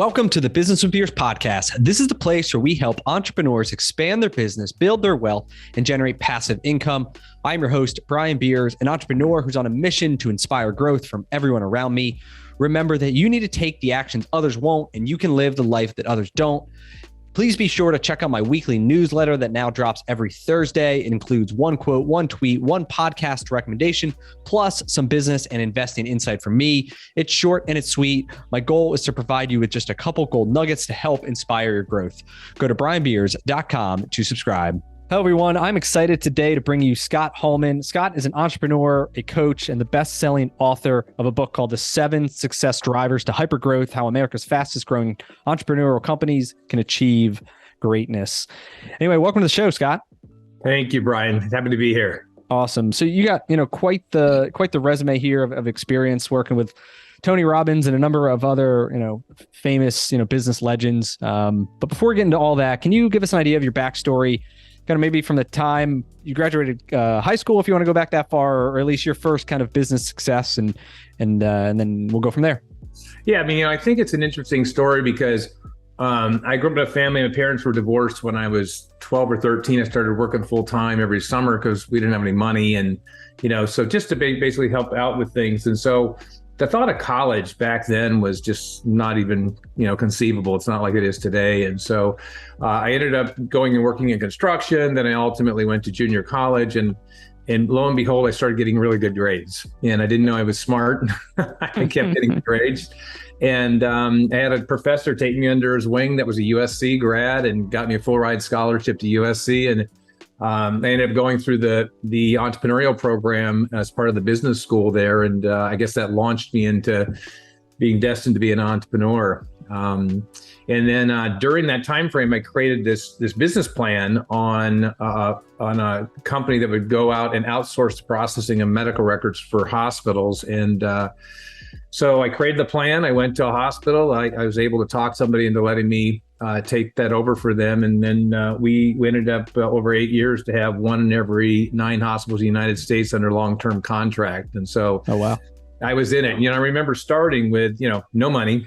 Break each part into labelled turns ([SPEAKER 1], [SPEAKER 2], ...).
[SPEAKER 1] Welcome to the Business with Beers podcast. This is the place where we help entrepreneurs expand their business, build their wealth, and generate passive income. I'm your host, Brian Beers, an entrepreneur who's on a mission to inspire growth from everyone around me. Remember that you need to take the actions others won't, and you can live the life that others don't. Please be sure to check out my weekly newsletter that now drops every Thursday. It includes one quote, one tweet, one podcast recommendation, plus some business and investing insight from me. It's short and it's sweet. My goal is to provide you with just a couple gold nuggets to help inspire your growth. Go to brianbeers.com to subscribe. Hello, everyone. I'm excited today to bring you Scott Hallman. Scott is an entrepreneur, a coach, and the best-selling author of a book called The 7 Success Drivers to HyperGrowth: How America's Fastest-Growing Entrepreneurial Companies Can Achieve Greatness. Anyway, welcome to the show, Scott.
[SPEAKER 2] Thank you, Brian. Happy to be here.
[SPEAKER 1] Awesome. So you got, quite the resume here of experience working with Tony Robbins and a number of other, famous, business legends. But before we get into all that, can you give us an idea of your backstory? Kind of maybe from the time you graduated high school, if you want to go back that far, or at least your first kind of business success, and then we'll go from there.
[SPEAKER 2] Yeah, I think it's an interesting story because I grew up in a family. My parents were divorced when I was 12 or 13. I started working full time every summer because we didn't have any money, and so just to basically help out with things. And so the thought of college back then was just not even, conceivable. It's not like it is today. And so I ended up going and working in construction. Then I ultimately went to junior college, and lo and behold, I started getting really good grades. And I didn't know I was smart. I kept getting grades. And I had a professor take me under his wing that was a USC grad and got me a full ride scholarship to USC. And I ended up going through the entrepreneurial program as part of the business school there. And I guess that launched me into being destined to be an entrepreneur. And then during that time frame, I created this business plan on a company that would go out and outsource the processing of medical records for hospitals. And so I created the plan. I went to a hospital. I was able to talk somebody into letting me take that over for them. And then we ended up over 8 years to have 1 in every 9 hospitals in the United States under long-term contract. And so
[SPEAKER 1] oh, wow.
[SPEAKER 2] I was in it. I remember starting with, no money.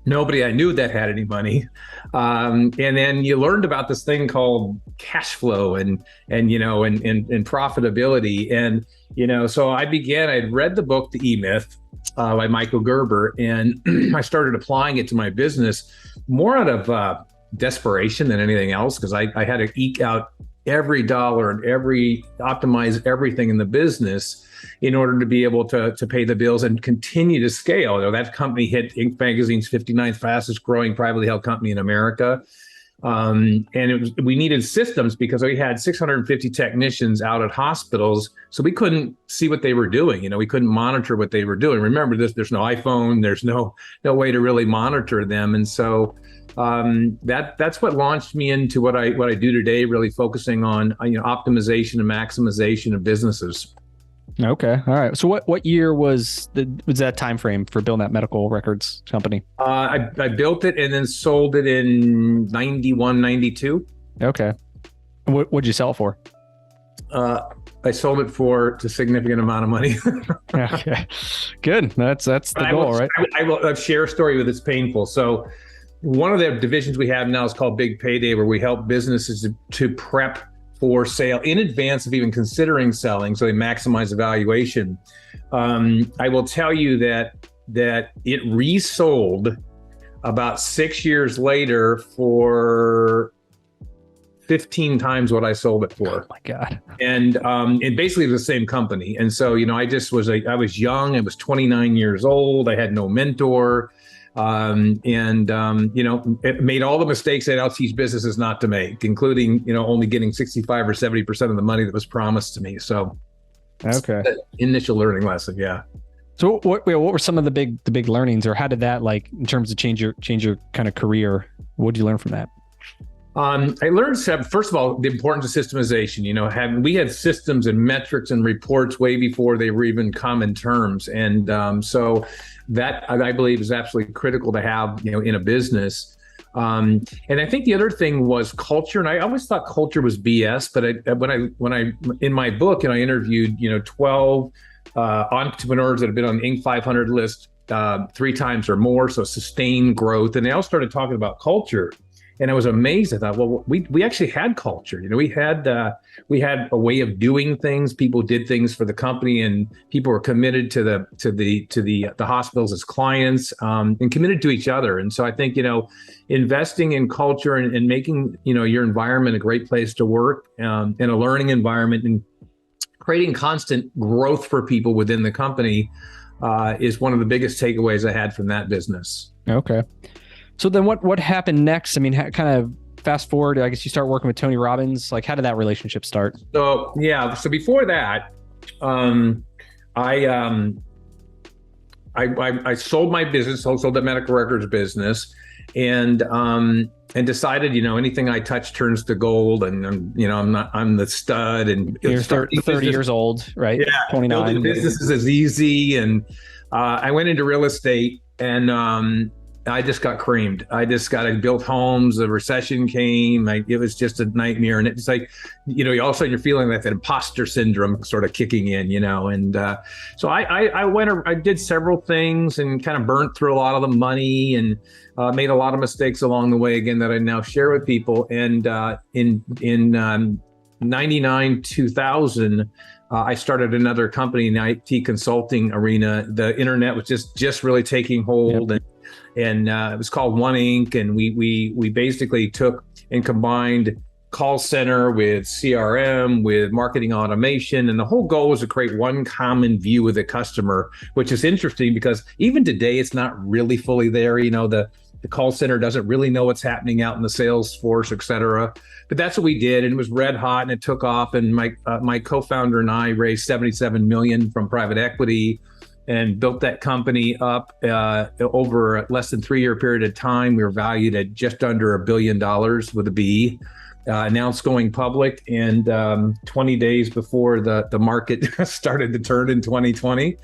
[SPEAKER 2] Nobody I knew that had any money. And then you learned about this thing called cash flow and profitability. And, so I'd read the book, The E-Myth, by Michael Gerber, and I started applying it to my business more out of desperation than anything else, because I had to eke out every dollar and optimize everything in the business in order to be able to pay the bills and continue to scale. That company hit Inc. Magazine's 59th fastest growing privately held company in America. And we needed systems because we had 650 technicians out at hospitals, so we couldn't see what they were doing. We couldn't monitor what they were doing. Remember this, there's no iPhone, there's no way to really monitor them. And so that's what launched me into what I do today, really focusing on optimization and maximization of businesses.
[SPEAKER 1] Okay. All right. So what year was that time frame for building that medical records company?
[SPEAKER 2] I built it and then sold it in 91, 92.
[SPEAKER 1] Okay. What'd you sell it for?
[SPEAKER 2] I sold it for a significant amount of money.
[SPEAKER 1] Okay. Good. That's the goal, right?
[SPEAKER 2] I'll share a story with it's painful. So one of the divisions we have now is called Big Payday, where we help businesses to prep for sale in advance of even considering selling, so they maximize the valuation. I will tell you that it resold about 6 years later for 15 times what I sold it for.
[SPEAKER 1] Oh my God.
[SPEAKER 2] And basically the same company. And so, I was young. I was 29 years old. I had no mentor. It made all the mistakes that I'll teach businesses not to make, including, only getting 65 or 70% of the money that was promised to me. So
[SPEAKER 1] okay.
[SPEAKER 2] Initial learning lesson. Yeah.
[SPEAKER 1] So what were some of the big learnings, or how did that, in terms of change your kind of career? What did you learn from that?
[SPEAKER 2] I learned, first of all, the importance of systemization. We had systems and metrics and reports way before they were even common terms. And so that, I believe, is absolutely critical to have, in a business. And I think the other thing was culture. And I always thought culture was BS. But when I in my book, I interviewed, 12 entrepreneurs that have been on the Inc. 500 list 3 times or more, so sustained growth. And they all started talking about culture. And I was amazed. I thought, well, we actually had culture. We had a way of doing things. People did things for the company, and people were committed to the hospitals as clients, and committed to each other. And so I think investing in culture and making your environment a great place to work, in a learning environment, and creating constant growth for people within the company is one of the biggest takeaways I had from that business.
[SPEAKER 1] Okay. So then what happened next? I mean, kind of fast forward, I guess you start working with Tony Robbins. Like, how did that relationship start?
[SPEAKER 2] So before that, I sold my business, sold the medical records business, and decided, anything I touch turns to gold, and I'm the stud, and
[SPEAKER 1] you're 30 years old, right?
[SPEAKER 2] Yeah.
[SPEAKER 1] 29.
[SPEAKER 2] Building businesses is easy. And I went into real estate, and I just got creamed. I built homes. The recession came. It was just a nightmare. And it's like, all of a sudden you're feeling like that imposter syndrome sort of kicking in, And so I did several things and kind of burnt through a lot of the money, and made a lot of mistakes along the way, again, that I now share with people. And in 99, 2000, I started another company in the IT consulting arena. The internet was just really taking hold. Yep. And it was called One Inc. And we basically took and combined call center with CRM, with marketing automation. And the whole goal was to create one common view of the customer, which is interesting because even today, it's not really fully there. The call center doesn't really know what's happening out in the sales force, et cetera. But that's what we did. And it was red hot, and it took off. And my co-founder and I raised $77 million from private equity and built that company up over a less than 3-year period of time. We were valued at just under $1 billion with a B. Announced going public, and 20 days before the market started to turn in 2020.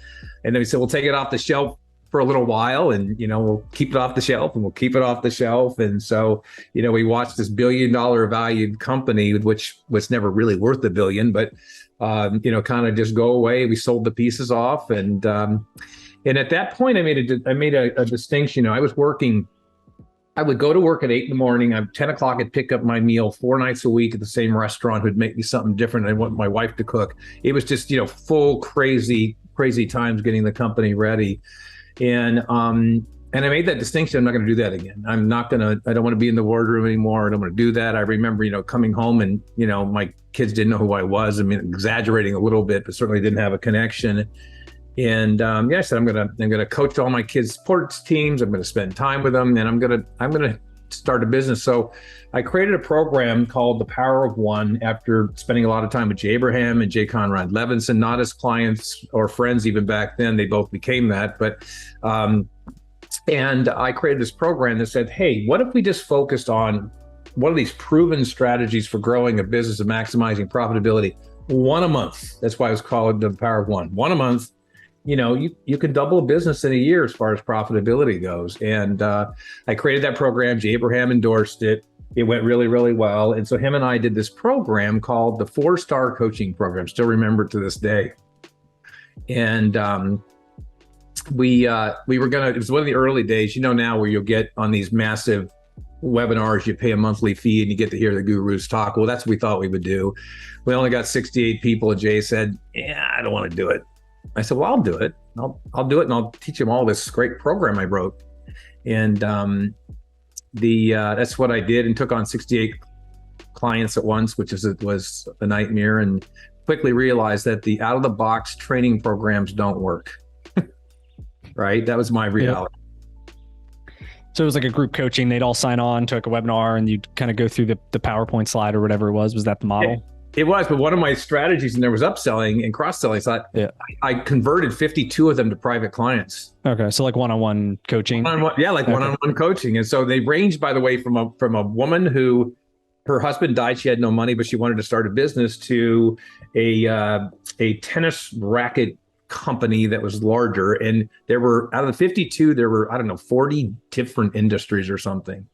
[SPEAKER 2] And then we said, we'll take it off the shelf for a little while, and we'll keep it off the shelf, and we'll keep it off the shelf. And so we watched this $1 billion valued company, which was never really worth $1 billion, but kind of just go away. We sold the pieces off, and at that point, I made a distinction. I was working. I would go to work at 8 a.m. At 10 o'clock, I'd pick up my meal 4 nights a week at the same restaurant, who'd make me something different. I want my wife to cook. It was just full crazy times getting the company ready, and I made that distinction. I'm not going to do that again. I don't want to be in the boardroom anymore. I don't want to do that. I remember, coming home, and, my kids didn't know who I was. I mean, exaggerating a little bit, but certainly didn't have a connection. And I said, I'm gonna coach all my kids' sports teams. I'm going to spend time with them, and I'm going to start a business. So I created a program called The Power of One after spending a lot of time with Jay Abraham and Jay Conrad Levinson, not as clients or friends even back then. They both became that, but. And I created this program that said, hey, what if we just focused on one of these proven strategies for growing a business and maximizing profitability, one a month? That's why it was called The Power of One a month. You can double a business in a year as far as profitability goes. And I created that program. Jay Abraham endorsed it. It went really, really well. And so him and I did this program called the 4-Star Coaching Program. Still remember it to this day. And we were it was one of the early days, now, where you'll get on these massive webinars, you pay a monthly fee and you get to hear the gurus talk. Well, that's what we thought we would do. We only got 68 people, and Jay said, I don't want to do it. I said, well, I'll do it. I'll do it, and I'll teach them all this great program I wrote. And that's what I did, and took on 68 clients at once, which was a nightmare, and quickly realized that the out-of-the-box training programs don't work. Right? That was my reality.
[SPEAKER 1] Yeah. So it was like a group coaching. They'd all sign on to like a webinar, and you'd kind of go through the PowerPoint slide or whatever it was. Was that the model?
[SPEAKER 2] It was, but one of my strategies, and there was upselling and cross-selling. So I converted 52 of them to private clients.
[SPEAKER 1] Okay. So like one-on-one coaching.
[SPEAKER 2] One-on-one coaching. And so they ranged, by the way, from a woman who her husband died. She had no money, but she wanted to start a business, to a tennis racket company that was larger. And there were, out of the 52, there were, 40 different industries or something.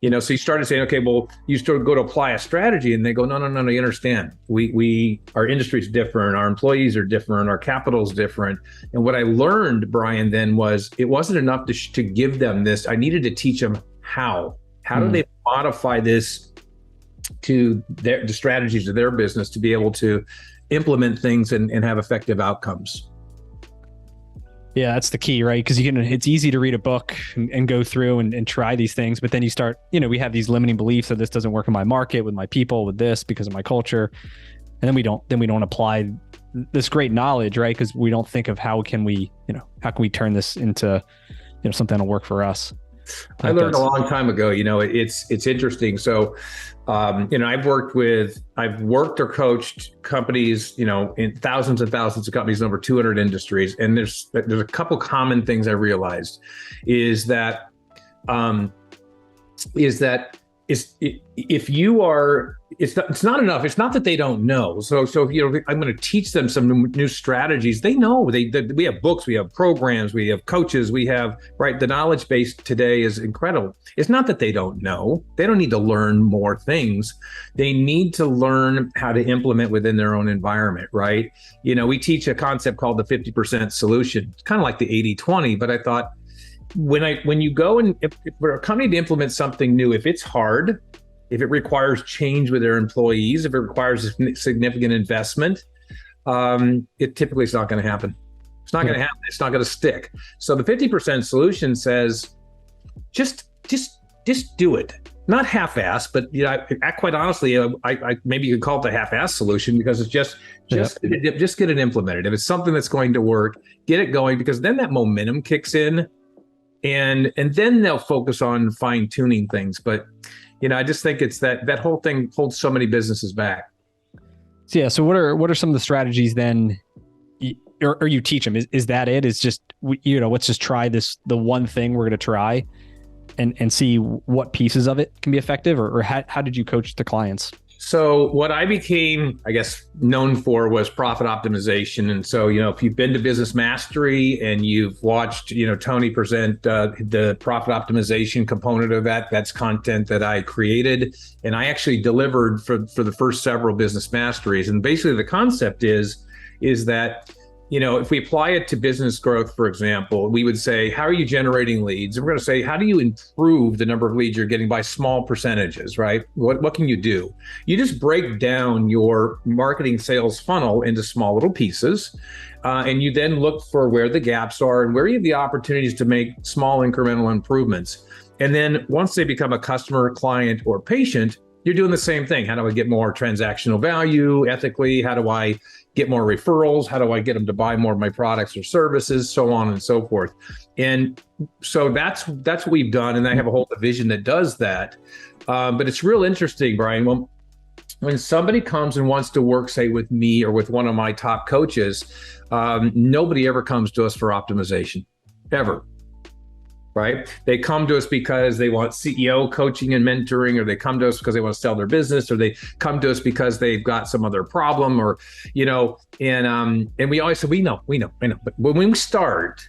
[SPEAKER 2] So you started saying, okay, well, you start go to apply a strategy, and they go, no, you understand. Our industry is different, our employees are different, our capital is different. And what I learned, Brian, then was it wasn't enough to give them this. I needed to teach them how. How do they modify this to the strategies of their business to be able to implement things and have effective outcomes?
[SPEAKER 1] Yeah, that's the key, right? Because it's easy to read a book and go through and try these things, but then you start, we have these limiting beliefs that this doesn't work in my market, with my people, with this, because of my culture. And then we don't apply this great knowledge, right? Because we don't think of how can we turn this into, something that'll work for us.
[SPEAKER 2] I learned a long time ago, it's interesting. So, I've worked or coached companies, in thousands and thousands of companies in over 200 industries. And there's a couple common things I realized is that if you are, it's not enough. It's not that they don't know. So I'm going to teach them some new strategies. They know. We have books, we have programs, we have coaches, we have, right? The knowledge base today is incredible. It's not that they don't know. They don't need to learn more things. They need to learn how to implement within their own environment, right? We teach a concept called the 50% solution. It's kind of like the 80-20, but I thought, when you go and for a company to implement something new, if it's hard, if it requires change with their employees, if it requires a significant investment, it typically is not going to happen. It's not going to happen. It's not going to stick. So the 50% solution says, just do it. Not half-ass, but quite honestly, I maybe you could call it the half-ass solution, because it's just get it implemented. If it's something that's going to work, get it going, because then that momentum kicks in. And then they'll focus on fine tuning things. But, I just think it's that whole thing holds so many businesses back.
[SPEAKER 1] So, so what are some of the strategies then, or you teach them? Is that it? Is just, let's just try the one thing we're going to try and see what pieces of it can be effective, or how did you coach the clients?
[SPEAKER 2] So what I became, I guess, known for was profit optimization. And so, if you've been to Business Mastery and you've watched, Tony present the profit optimization component of that's content that I created. And I actually delivered for the first several Business Masteries. And basically the concept is that, if we apply it to business growth, for example, we would say, how are you generating leads? And we're going to say, how do you improve the number of leads you're getting by small percentages, right? What can you do? You just break down your marketing sales funnel into small little pieces. And you then look for where the gaps are and where you have the opportunities to make small incremental improvements. And then once they become a customer, client, or patient, you're doing the same thing. How do I get more transactional value ethically? How do I get more referrals? How do I get them to buy more of my products or services? So on and so forth. And so that's what we've done. And I have a whole division that does that. But it's real interesting, Brian. When somebody comes and wants to work, say, with me or with one of my top coaches, nobody ever comes to us for optimization, ever. Right? They come to us because they want CEO coaching and mentoring, or they come to us because they want to sell their business, or they come to us because they've got some other problem, or, and we always say, we know. But when we start,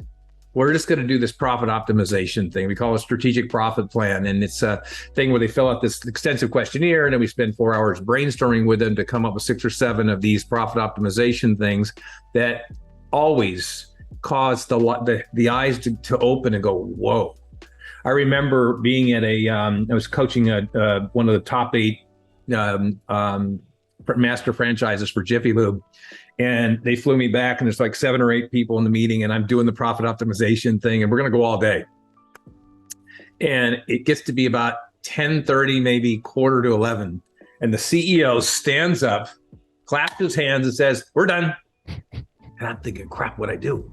[SPEAKER 2] we're just going to do this profit optimization thing. We call it a strategic profit plan. And it's a thing where they fill out this extensive questionnaire, and then we spend 4 hours brainstorming with them to come up with 6 or 7 of these profit optimization things that always cause the eyes to open and go, whoa. I remember being at I was coaching one of the top 8 master franchises for Jiffy Lube. And they flew me back, and there's like 7 or 8 people in the meeting, and I'm doing the profit optimization thing, and we're going to go all day. And it gets to be about 10:30, maybe 10:45. And the CEO stands up, claps his hands, and says, "We're done." And I'm thinking, crap, what'd I do?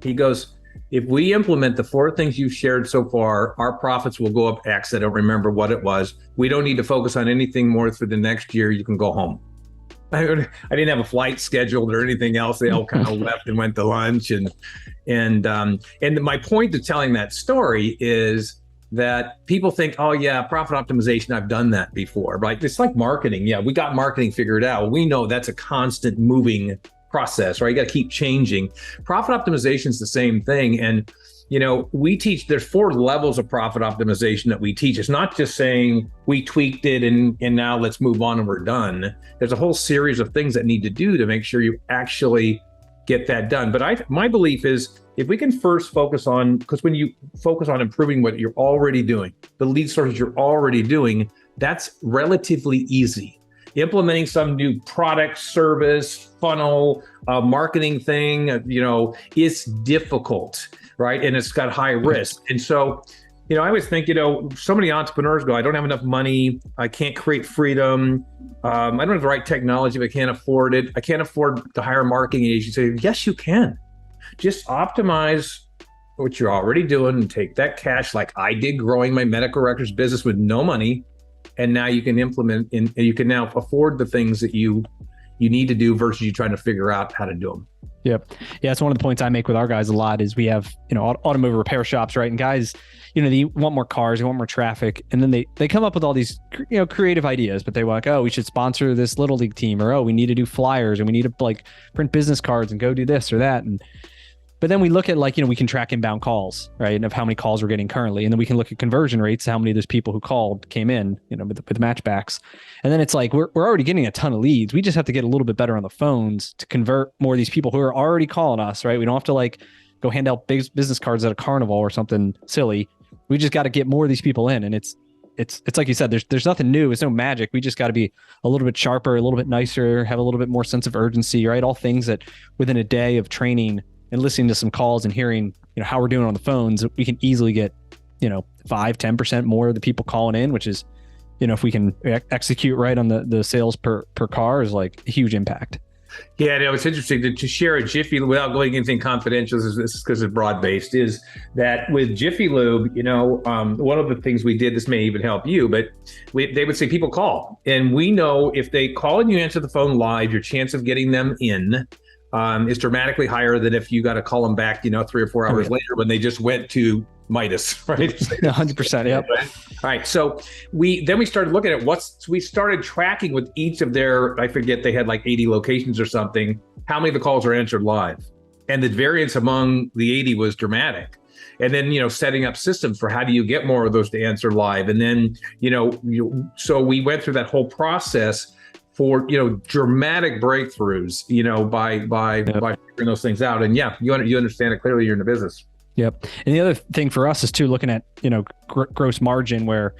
[SPEAKER 2] He goes, "If we implement the 4 things you've shared so far, our profits will go up X." I don't remember what it was. "We don't need to focus on anything more for the next year. You can go home." I didn't have a flight scheduled or anything else. They all kind of left and went to lunch. And my point to telling that story is that people think, oh yeah, profit optimization, I've done that before, right? It's like marketing. Yeah, we got marketing figured out. We know that's a constant moving process, right? You got to keep changing. Profit optimization is the same thing. And we teach, there's 4 levels of profit optimization that we teach. It's not just saying we tweaked it and now let's move on and we're done. There's a whole series of things that need to do to make sure you actually get that done. But my belief is, if we can first focus on, because when you focus on improving what you're already doing, the lead sources you're already doing, that's relatively easy. Implementing some new product, service, funnel, marketing thing, it's difficult, right? And it's got high risk. And so, I always think, so many entrepreneurs go, I don't have enough money. I can't create freedom. I don't have the right technology, but I can't afford it. I can't afford to hire a marketing agency. Yes, you can. Just optimize what you're already doing and take that cash, like I did growing my medical records business with no money. And now you can implement and you can now afford the things that you need to do versus you trying to figure out how to do them.
[SPEAKER 1] Yep. Yeah. It's one of the points I make with our guys a lot is we have, automotive repair shops, right? And guys, they want more cars, they want more traffic. And then they come up with all these, creative ideas, but they want we should sponsor this little league team, or, we need to do flyers and we need to print business cards and go do this or that. But then we look at we can track inbound calls, right? And of how many calls we're getting currently. And then we can look at conversion rates, how many of those people who called came in, with the matchbacks. And then it's we're already getting a ton of leads. We just have to get a little bit better on the phones to convert more of these people who are already calling us, right? We don't have to go hand out big business cards at a carnival or something silly. We just got to get more of these people in. And it's like you said, there's nothing new. It's no magic. We just got to be a little bit sharper, a little bit nicer, have a little bit more sense of urgency, right? All things that within a day of training and listening to some calls and hearing, how we're doing on the phones, we can easily get, 5-10% more of the people calling in, which is, if we can execute right on the sales per car is a huge impact.
[SPEAKER 2] Yeah, it's interesting to share a Jiffy without going anything confidential. This is because it's broad-based. Is that with Jiffy Lube? One of the things we did. This may even help you, but they would say people call, and we know if they call and you answer the phone live, your chance of getting them in is dramatically higher than if you got to call them back, 3 or 4 hours later when they just went to Midas, right?
[SPEAKER 1] 100%. Yep.
[SPEAKER 2] All right. So we started looking at we started tracking with each of their, I forget, they had 80 locations or something, how many of the calls are answered live. And the variance among the 80 was dramatic. And then, setting up systems for how do you get more of those to answer live. And then, so we went through that whole process for, dramatic breakthroughs, by figuring those things out. And yeah, you understand it clearly, you're in the business.
[SPEAKER 1] Yep. And the other thing for us is too, looking at, gross margin where,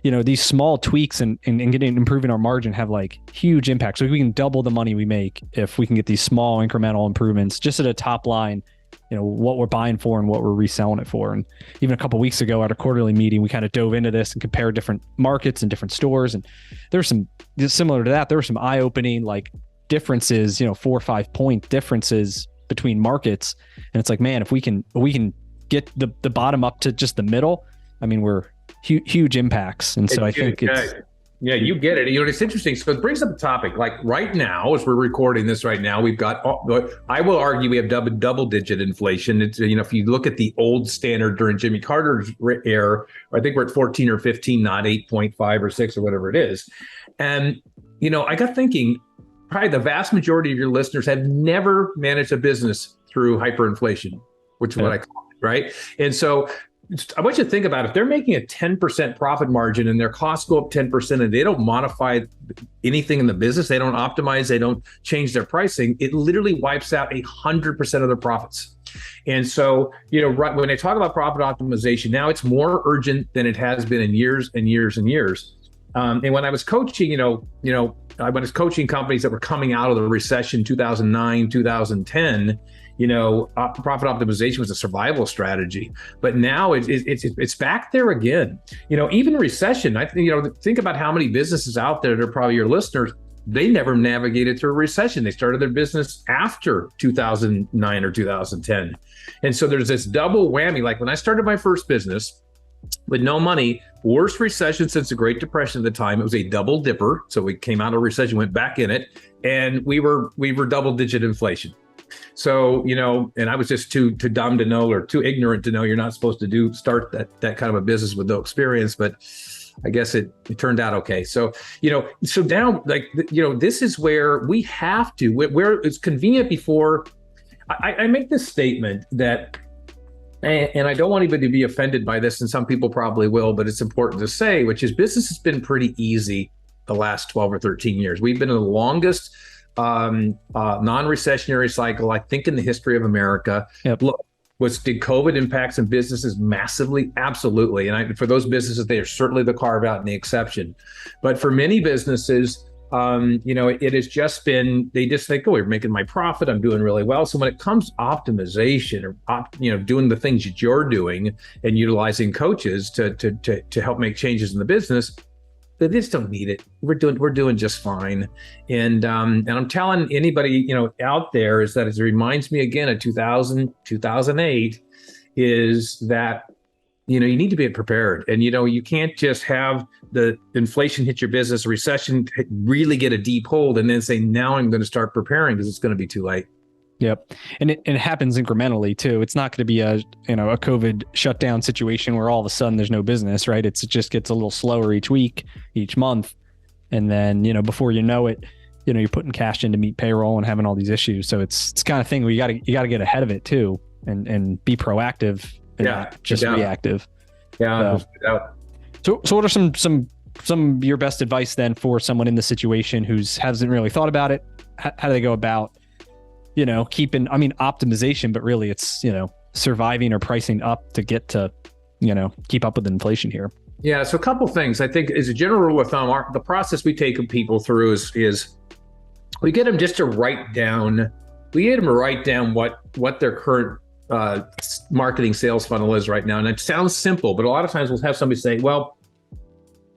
[SPEAKER 1] these small tweaks and improving our margin have huge impact. So we can double the money we make if we can get these small incremental improvements just at a top line, what we're buying for and what we're reselling it for. And even a couple of weeks ago at a quarterly meeting, we kind of dove into this and compared different markets and different stores. And there's some similar to that. There were some eye-opening differences, 4 or 5 point differences between markets. And it's man, if we can get the bottom up to just the middle, we're huge impacts. And so I think it's...
[SPEAKER 2] Yeah, you get it. It's interesting. So it brings up a topic right now, as we're recording this right now, we've got, I will argue we have double digit inflation. It's, if you look at the old standard during Jimmy Carter's era, I think we're at 14 or 15, not 8.5 or 6 or whatever it is. And, I got thinking, probably the vast majority of your listeners have never managed a business through hyperinflation, which is what I call it, right? And so I want you to think about if they're making a 10% profit margin and their costs go up 10% and they don't modify anything in the business, they don't optimize, they don't change their pricing, it literally wipes out 100% of their profits. And so, right when I talk about profit optimization, now it's more urgent than it has been in years and years and years. And when I was coaching, I was coaching companies that were coming out of the recession, 2009, 2010, profit optimization was a survival strategy, but now it's back there again. Even recession, I think, think about how many businesses out there that are probably your listeners, they never navigated through a recession. They started their business after 2009 or 2010. And so there's this double whammy. Like when I started my first business with no money, worst recession since the Great Depression at the time, it was a double dipper. So we came out of recession, went back in it, and we were double digit inflation. So, and I was just too dumb to know, or too ignorant to know you're not supposed to start that kind of a business with no experience, but I guess it turned out okay. So, so now, this is where we have to, where it's convenient before. I make this statement that and I don't want anybody to be offended by this, and some people probably will, but it's important to say, which is business has been pretty easy the last 12 or 13 years. We've been in the longest non-recessionary cycle, I think, in the history of America.
[SPEAKER 1] Yep.
[SPEAKER 2] Look, did COVID impact some businesses? Massively, absolutely. And for those businesses, they are certainly the carve out and the exception. But for many businesses, it has just been, they just think, oh, we're making my profit, I'm doing really well. So when it comes to optimization or, doing the things that you're doing and utilizing coaches to help make changes in the business, they just don't need it. We're doing just fine. And I'm telling anybody, out there, is that it reminds me again of 2008, is that, you need to be prepared. And, you can't just have the inflation hit your business, recession really get a deep hold, and then say, now I'm going to start preparing, because it's going to be too late.
[SPEAKER 1] Yep. And it happens incrementally too. It's not going to be a COVID shutdown situation where all of a sudden there's no business, right? It just gets a little slower each week, each month. And then, before you know it, you're putting cash in to meet payroll and having all these issues. So it's kind of thing where you got to get ahead of it too, and be proactive and not just reactive.
[SPEAKER 2] Yeah.
[SPEAKER 1] So what are some of your best advice then for someone in the situation who hasn't really thought about it? How do they go about, keeping, optimization, but really it's, surviving or pricing up to get to, keep up with inflation here?
[SPEAKER 2] Yeah. So a couple things, I think, as a general rule of thumb, the process we take people through is we get them just to write down, what their current marketing sales funnel is right now. And it sounds simple, but a lot of times we'll have somebody say, well,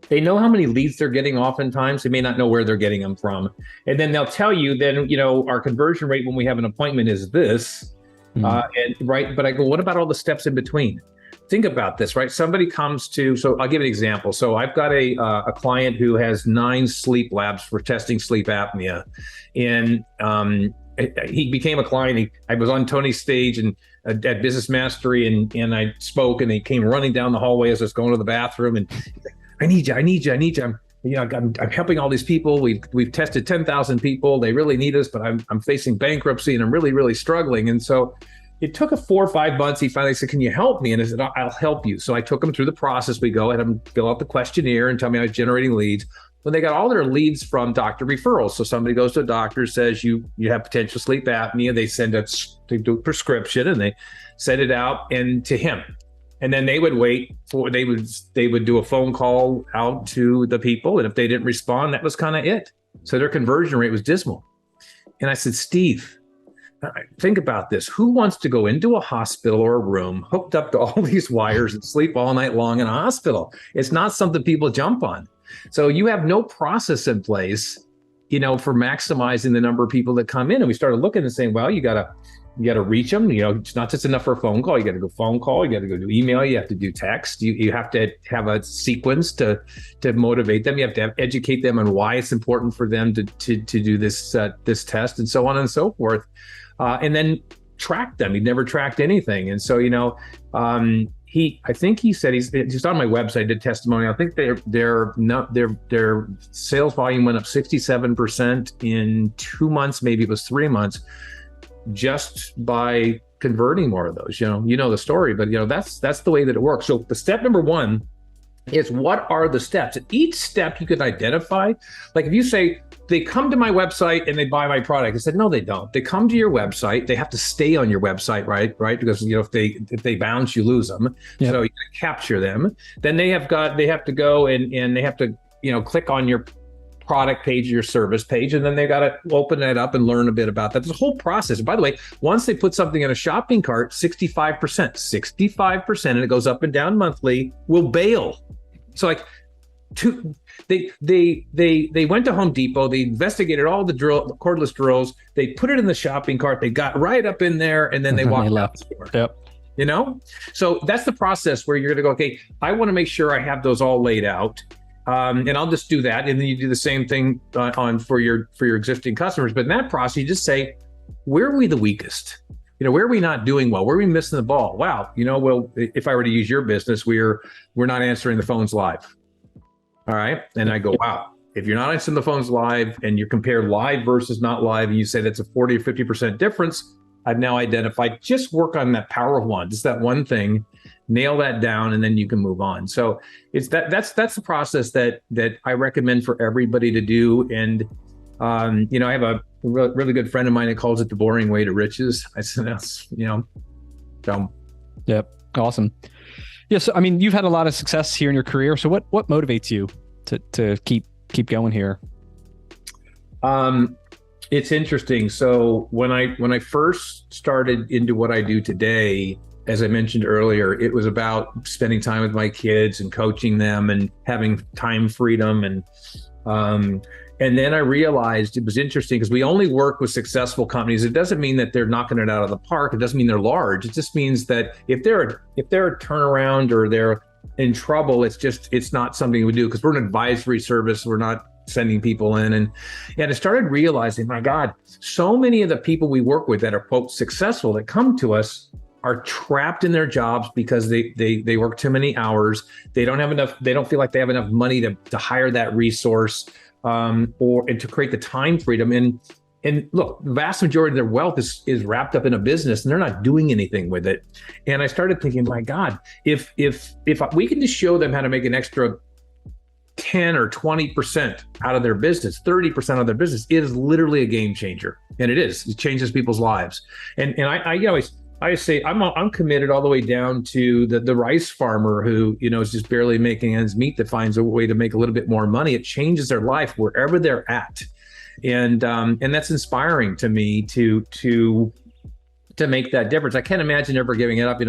[SPEAKER 2] they know how many leads they're getting. Oftentimes they may not know where they're getting them from. And then they'll tell you, then, our conversion rate when we have an appointment is this. Right. But I go, what about all the steps in between? Think about this, right? Somebody comes to, so I'll give an example. So I've got a client who has 9 sleep labs for testing sleep apnea. And he became a client. I was on Tony's stage and at Business Mastery, and I spoke, and he came running down the hallway as I was going to the bathroom, and I need you. I'm helping all these people. We've tested 10,000 people. They really need us, but I'm facing bankruptcy and I'm really, really struggling. And so it took 4 or 5 months. He finally said, can you help me? And I said, I'll help you. So I took him through the process. We go, had him fill out the questionnaire and tell me I was generating leads. When they got all their leads from doctor referrals. So somebody goes to a doctor, says you have potential sleep apnea. They send they do a prescription and they send it out and to him. And then they would wait for, they would do a phone call out to the people. And if they didn't respond, that was kind of it. So their conversion rate was dismal. And I said, Steve, think about this. Who wants to go into a hospital or a room hooked up to all these wires and sleep all night long in a hospital? It's not something people jump on. So you have no process in place, for maximizing the number of people that come in. And we started looking and saying, well, you got to reach them. It's not just enough for a phone call. You got to go phone call. You got to go do email. You have to do text. You have to have a sequence to motivate them. You have to educate them on why it's important for them to do this test, and so on and so forth. And then track them. He never tracked anything. And so, I think he said he's on my website, did testimonial. I think their sales volume went up 67% in 2 months, maybe it was 3 months, just by converting more of those. The story, but that's the way that it works. So the step number 1 is, what are the steps? At each step you could identify. Like if you say they come to my website and they buy my product, I said, no, they don't. They come to your website. They have to stay on your website, right? Because if they bounce, you lose them. Yep. So you capture them. Then they have to go and they have to click on your product page, your service page, and then they got to open that up and learn a bit about that. There's a whole process. And by the way, once they put something in a shopping cart, 65%, and it goes up and down monthly, will bail. So they went to Home Depot, they investigated all the cordless drills, they put it in the shopping cart, they got right up in there, and then they walked out the store.
[SPEAKER 1] Yep.
[SPEAKER 2] So that's the process where you're going to go, okay, I want to make sure I have those all laid out. And I'll just do that. And then you do the same thing for your existing customers. But in that process, you just say, where are we the weakest? Where are we not doing well? Where are we missing the ball? Wow. Well, if I were to use your business, we're not answering the phones live. All right. And I go, wow, if you're not answering the phones live and you compare live versus not live, and you say that's a 40 or 50% difference, I've now identified. Just work on that power of one, just that one thing, nail that down, and then you can move on. So it's that's the process that I recommend for everybody to do. And I have a really good friend of mine that calls it the boring way to riches. I said, that's, so.
[SPEAKER 1] Yep. Awesome. Yeah. So, I mean, you've had a lot of success here in your career. So what motivates you to keep going here?
[SPEAKER 2] It's interesting. So when I first started into what I do today, as I mentioned earlier, it was about spending time with my kids and coaching them and having time freedom. And then I realized it was interesting because we only work with successful companies. It doesn't mean that they're knocking it out of the park. It doesn't mean they're large. It just means that if they're a turnaround or they're in trouble, it's not something we do because we're an advisory service. We're not sending people in. And I started realizing, my God, so many of the people we work with that are, quote, successful that come to us are trapped in their jobs because they work too many hours. They don't have enough. They don't feel like they have enough money to hire that resource. And to create the time freedom. And look, the vast majority of their wealth is wrapped up in a business and they're not doing anything with it. And I started thinking, my God, if we can just show them how to make an extra 10 or 20% out of their business, 30% of their business, it is literally a game changer. And it is. It changes people's lives. And I say I'm committed all the way down to the rice farmer who, is just barely making ends meet, that finds a way to make a little bit more money. It changes their life wherever they're at. And that's inspiring to me to make that difference. I can't imagine ever giving it up.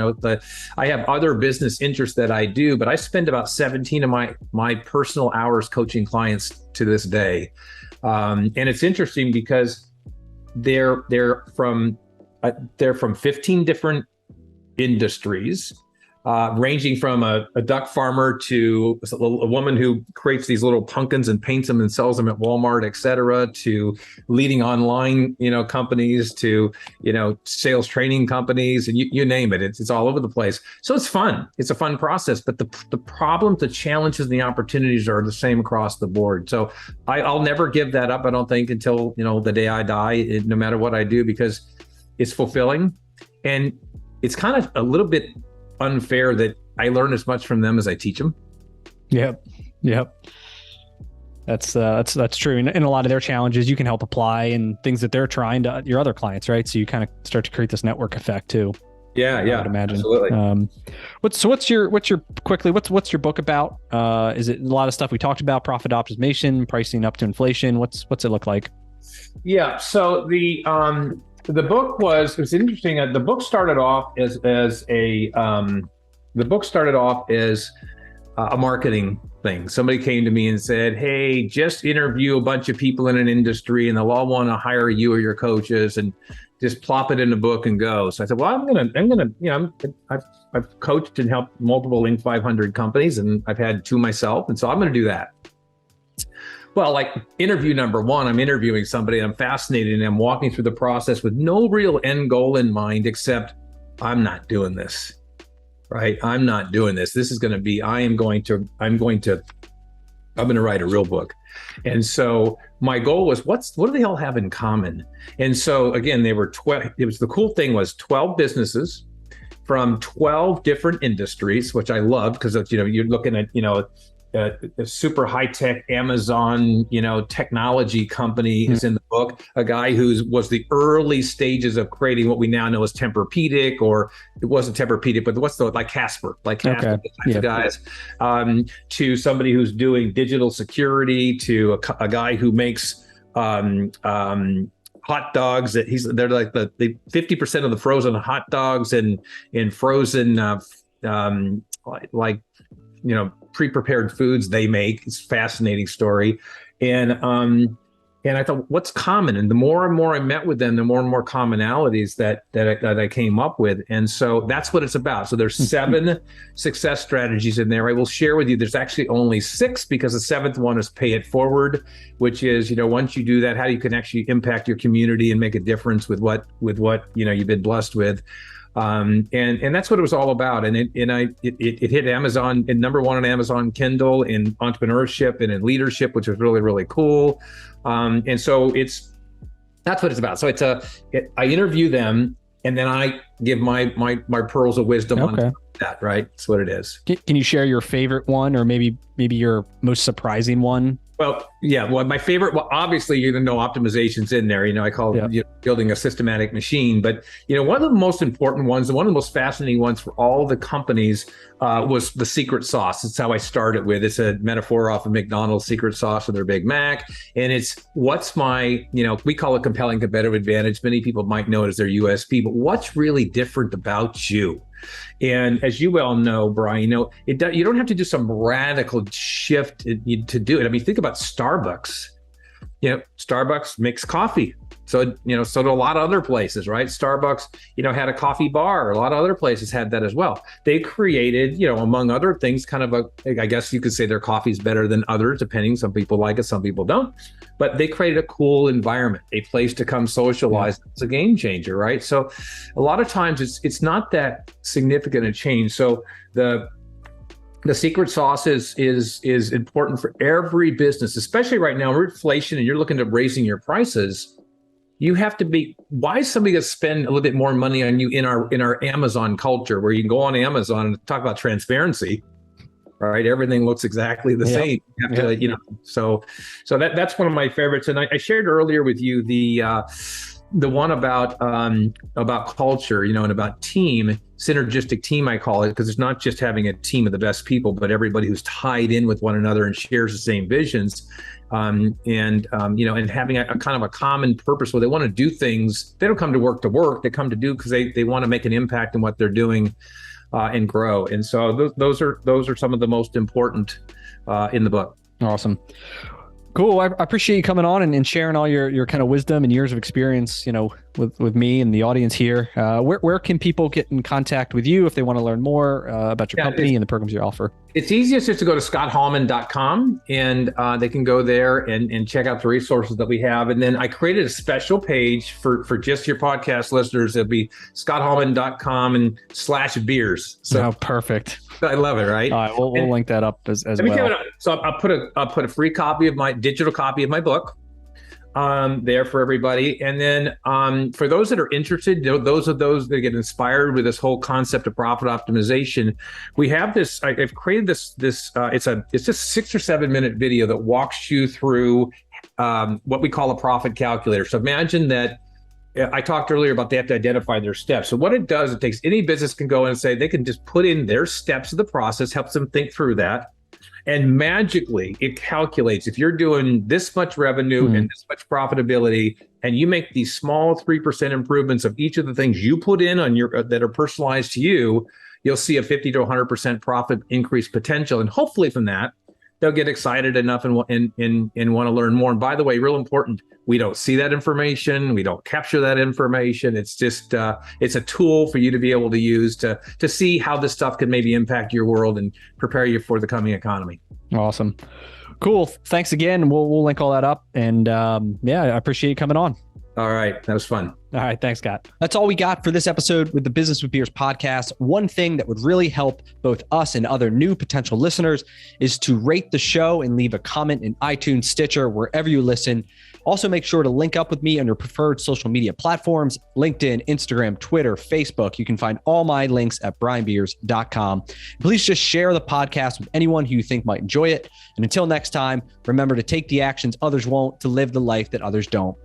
[SPEAKER 2] I have other business interests that I do, but I spend about 17 of my personal hours coaching clients to this day. And it's interesting because they're from 15 different industries, ranging from a duck farmer to a woman who creates these little pumpkins and paints them and sells them at Walmart, et cetera, to leading online, companies, to, sales training companies, and you name it. It's all over the place. So it's fun. It's a fun process, but the problems, the challenges, and the opportunities are the same across the board. So I'll never give that up, I don't think, until, the day I die, no matter what I do, because it's fulfilling. And it's kind of a little bit unfair that I learn as much from them as I teach them.
[SPEAKER 1] Yep. That's true. And a lot of their challenges you can help apply and things that they're trying to your other clients, right? So you kind of start to create this network effect too.
[SPEAKER 2] Yeah.
[SPEAKER 1] I would imagine.
[SPEAKER 2] Absolutely.
[SPEAKER 1] What's your book about? Is it a lot of stuff we talked about, profit optimization, pricing up to inflation? What's it look like?
[SPEAKER 2] Yeah. So the book was interesting. The book started off as a marketing thing. Somebody came to me and said, "Hey, just interview a bunch of people in an industry, and they'll all want to hire you or your coaches, and just plop it in a book and go." So I said, "Well, I've coached and helped multiple Inc. 500 companies, and I've had two myself, and so I'm going to do that." Well, like interview number one, I'm interviewing somebody, and I'm fascinated, and I'm walking through the process with no real end goal in mind, except I'm not doing this, right? I'm not doing this. This is going to be, I'm going to write a real book. And so my goal was, what do they all have in common? And so again, they were 12. The cool thing was 12 businesses from 12 different industries, which I loved because, you're looking at, a super high-tech Amazon, technology company is in the book. A guy who was the early stages of creating what we now know as Tempur-Pedic, or it wasn't Tempur-Pedic, but like Casper, types of guys, to somebody who's doing digital security, to a guy who makes hot dogs. They're like the 50% of the frozen hot dogs and frozen pre-prepared foods they make. It's a fascinating story. And I thought, what's common? And the more and more I met with them, the more and more commonalities that I came up with. And so that's what it's about. So there's 7 success strategies in there. I will share with you, there's actually only 6 because the 7th one is pay it forward, which is, once you do that, how you can actually impact your community and make a difference with what you've been blessed with. And that's what it was all about. And it hit Amazon and number 1 on Amazon Kindle in entrepreneurship and in leadership, which was really, really cool. And so That's what it's about. So I interview them, and then I give my pearls of wisdom on that, right? That's what it is.
[SPEAKER 1] Can you share your favorite one, or maybe your most surprising one?
[SPEAKER 2] Well, yeah. Well, my favorite, obviously, you know, optimization's in there. You know, I call it building a systematic machine. But, you know, one of the most important ones, and one of the most fascinating ones for all the companies was the secret sauce. It's how I started with. It's a metaphor off of McDonald's secret sauce of their Big Mac. And it's what's my, you know, we call it compelling competitive advantage. Many people might know it as their USP, but what's really different about you? And as you well know, Brian, you know, you don't have to do some radical shift to do it. I mean, think about Starbucks. You know, Starbucks makes coffee. So, you know, so do a lot of other places, right? Starbucks, you know, had a coffee bar. A lot of other places had that as well. They created, you know, among other things, kind of I guess you could say their coffee's better than others, depending. Some people like it, some people don't. But they created a cool environment, a place to come socialize. It's a game changer, right? So a lot of times it's not that significant a change. So the secret sauce is important for every business, especially right now. We're inflation and you're looking at raising your prices. You have to be, why is somebody going to spend a little bit more money on you in our Amazon culture, where you can go on Amazon and talk about transparency, right? Everything looks exactly the same. You have to, you know, so that's one of my favorites. And I shared earlier with you the one about culture, you know, and about team, synergistic team, I call it, because it's not just having a team of the best people, but everybody who's tied in with one another and shares the same visions. You know, and having a kind of a common purpose where they want to do things. They don't come to work. They come to do because they want to make an impact in what they're doing and grow. And so those are some of the most important in the book.
[SPEAKER 1] Awesome. Cool. I appreciate you coming on and sharing all your kind of wisdom and years of experience, you know, with me and the audience here. Where can people get in contact with you if they want to learn more about your company and the programs you offer?
[SPEAKER 2] It's easiest just to go to scotthallman.com, and they can go there and check out the resources that we have. And then I created a special page for just your podcast listeners. It'll be scotthallman.com and /beers. So
[SPEAKER 1] perfect.
[SPEAKER 2] I love it, right?
[SPEAKER 1] All right, we'll link that up as well.
[SPEAKER 2] So I'll put a free copy of my digital copy of my book there for everybody. And then for those that are interested, those that get inspired with this whole concept of profit optimization, we have this. I've created this. It's just 6 or 7 minute video that walks you through what we call a profit calculator. So imagine that. I talked earlier about they have to identify their steps. So what it does, it takes any business can go in and say they can just put in their steps of the process, helps them think through that. And magically it calculates if you're doing this much revenue and this much profitability, and you make these small 3% improvements of each of the things you put in on your that are personalized to you, you'll see a 50 to 100% profit increase potential. And hopefully from that, they'll get excited enough and want to learn more. And by the way, real important, we don't see that information. We don't capture that information. It's just, it's a tool for you to be able to use to see how this stuff can maybe impact your world and prepare you for the coming economy.
[SPEAKER 1] Awesome. Cool. Thanks again. We'll link all that up. And I appreciate you coming on.
[SPEAKER 2] All right. That was fun.
[SPEAKER 1] All right. Thanks, Scott. That's all we got for this episode with the Business with Beers podcast. One thing that would really help both us and other new potential listeners is to rate the show and leave a comment in iTunes, Stitcher, wherever you listen. Also, make sure to link up with me on your preferred social media platforms, LinkedIn, Instagram, Twitter, Facebook. You can find all my links at brianbeers.com. Please just share the podcast with anyone who you think might enjoy it. And until next time, remember to take the actions others won't to live the life that others don't.